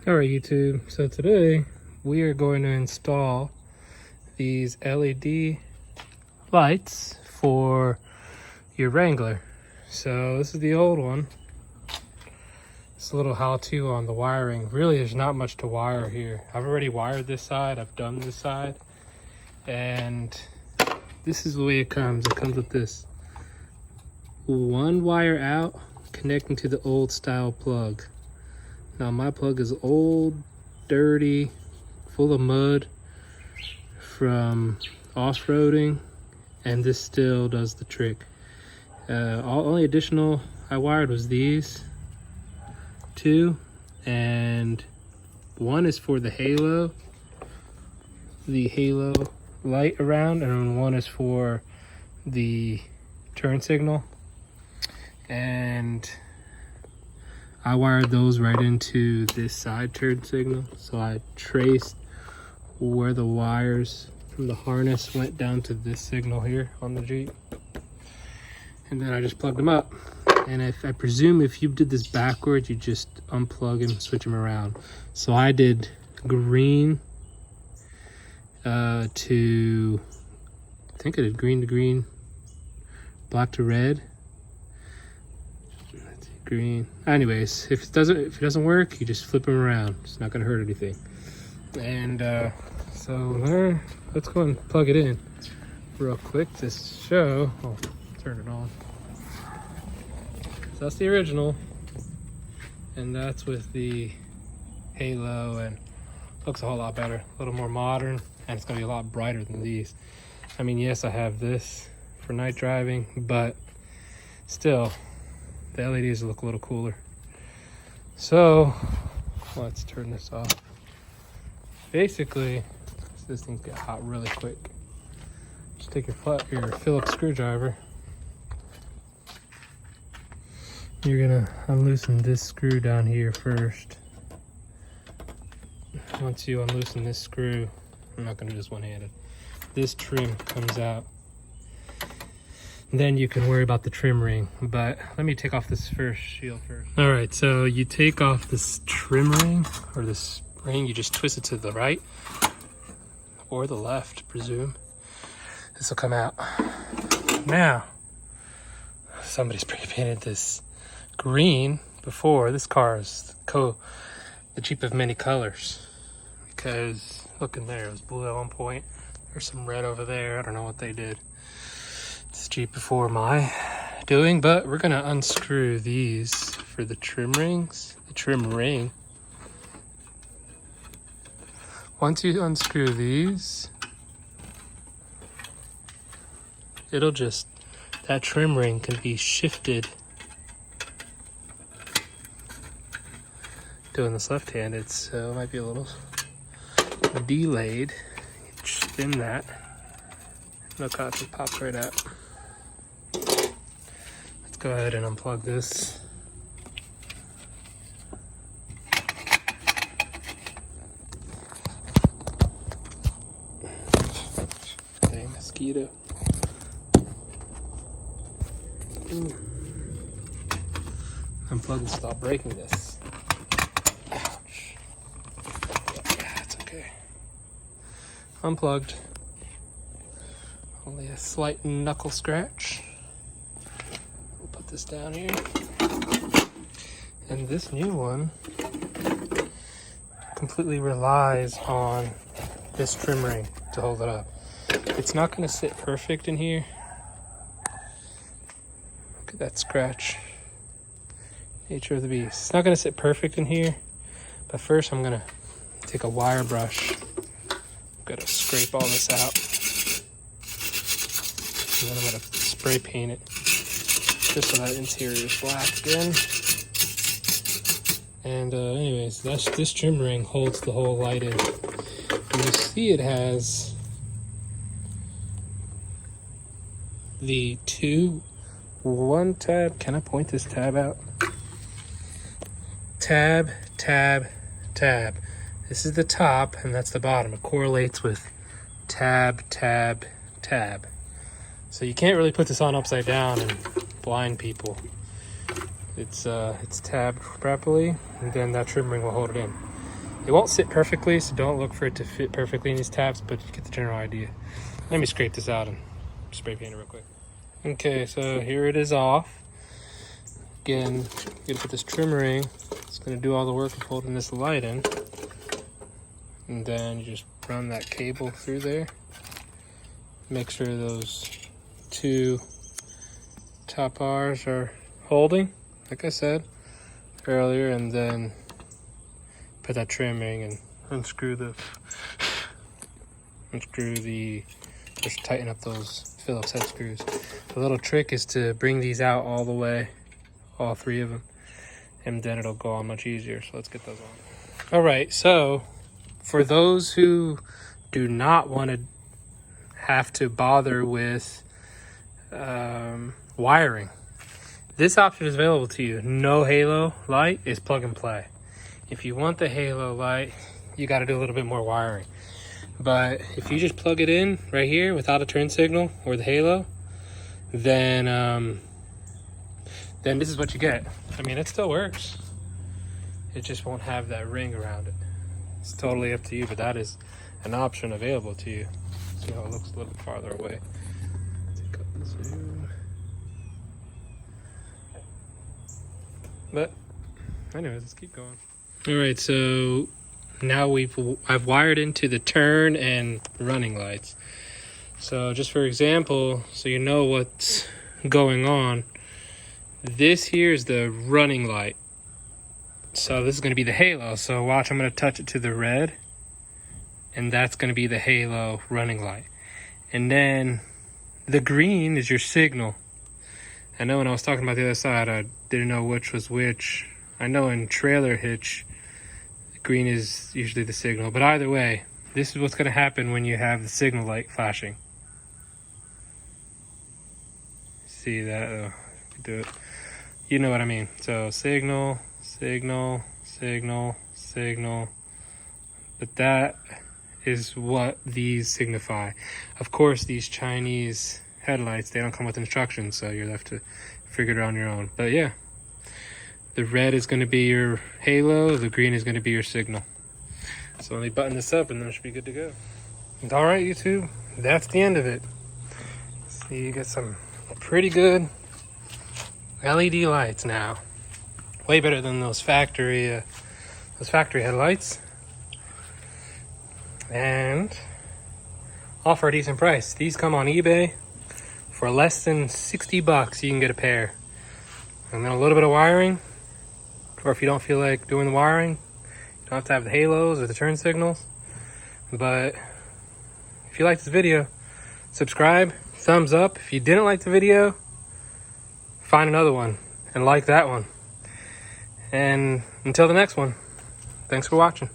Alright YouTube, so today we are going to install these LED lights for your Wrangler. So this is the old one. It's a little how-to on the wiring. Really there's not much to wire here. I've already wired this side, I've done this side, and this is the way it comes. It comes with this one wire out connecting to the old style plug. Now my plug is old, dirty, full of mud from off-roading, and this still does the trick. Only additional I wired was these two, and one is for the halo light around, and one is for the turn signal. And I wired those right into this side turn signal. So I traced where the wires from the harness went down to this signal here on the Jeep. And then I just plugged them up. And I presume if you did this backwards, you just unplug them, switch them around. So I did green to, I think I did green to green, black to red. Green. Anyways, if it doesn't work, you just flip them around. It's not gonna hurt anything. And so let's go and plug it in real quick to show. Oh, turn it on. So that's the original, and that's with the halo, and looks a whole lot better, a little more modern, and it's gonna be a lot brighter than these. I mean, yes, I have this for night driving, but still the LEDs look a little cooler. So let's turn this off. Basically, this thing get hot really quick. Just take your Phillips screwdriver. You're gonna unloosen this screw down here first. Once you unloosen this screw, I'm not gonna do this one-handed, this trim comes out. Then you can worry about the trim ring, but let me take off this first shield first. All right, so you take off this trim ring, or this ring, you just twist it to the right or the left, presume. This will come out. Now, somebody spray painted this green before. This car is the Jeep of many colors, because look in there, it was blue at one point. There's some red over there. I don't know what they did. It's Jeep before my doing, but we're gonna unscrew these for the trim rings, the trim ring. Once you unscrew these, it'll just, that trim ring can be shifted. Doing this left-handed, so it might be a little delayed. Spin that. Look how it just pops right out. Let's go ahead and unplug this. Okay, mosquito. Unplug this without breaking this. Ouch. Yeah, it's okay. Unplugged. Only a slight knuckle scratch. We'll put this down here. And this new one completely relies on this trim ring to hold it up. It's not going to sit perfect in here. Look at that scratch. Nature of the beast. It's not going to sit perfect in here, but first I'm going to take a wire brush. I'm going to scrape all this out. And then I'm going to spray paint it just so that interior is black again. And anyways, this trim ring holds the whole light in. And you see it has the one tab. Can I point this tab out? Tab, tab, tab. This is the top and that's the bottom. It correlates with tab, tab, tab. So you can't really put this on upside down and blind people. It's tabbed properly, and then that trim ring will hold it in. It won't sit perfectly, so don't look for it to fit perfectly in these tabs, but you get the general idea. Let me scrape this out and spray paint it real quick. Okay, so here it is off. Again, you're gonna put this trim ring. It's gonna do all the work of holding this light in. And then you just run that cable through there. Make sure those two top bars are holding, like I said earlier, and then put that trim ring and unscrew just tighten up those Phillips head screws. The little trick is to bring these out all the way, all three of them, and then it'll go on much easier. So let's get those on. All right, so for those who do not want to have to bother with wiring, this option is available to you. No halo light is plug and play. If you want the halo light, you got to do a little bit more wiring. But if you just plug it in right here without a turn signal or the halo, then this is what you get. I mean, it still works. It just won't have that ring around it. It's totally up to you, but that is an option available to you. See how it looks a little bit farther away. Take out the zoom. But anyways, let's keep going. All right, so now I've wired into the turn and running lights. So just for example, so you know what's going on, this here is the running light. So this is going to be the halo. So watch, I'm going to touch it to the red, and that's going to be the halo running light. And then the green is your signal. I know when I was talking about the other side, I didn't know which was which. I know in trailer hitch, green is usually the signal, but either way, this is what's going to happen when you have the signal light flashing. See that? Do it. You know what I mean. So signal, signal, signal, signal. But that is what these signify. Of course, these Chinese headlights, they don't come with instructions, so you're left to figure it out on your own. But yeah, the red is going to be your halo, the green is going to be your signal. So let me button this up and then it should be good to go. And all right, YouTube, that's the end of it. So you get some pretty good LED lights now. Way better than those factory headlights. And all for a decent price. These come on eBay for less than 60 bucks. You can get a pair. And then a little bit of wiring, or if you don't feel like doing the wiring, you don't have to have the halos or the turn signals. But if you like this video, subscribe, thumbs up. If you didn't like the video, find another one and like that one. And until the next one, thanks for watching.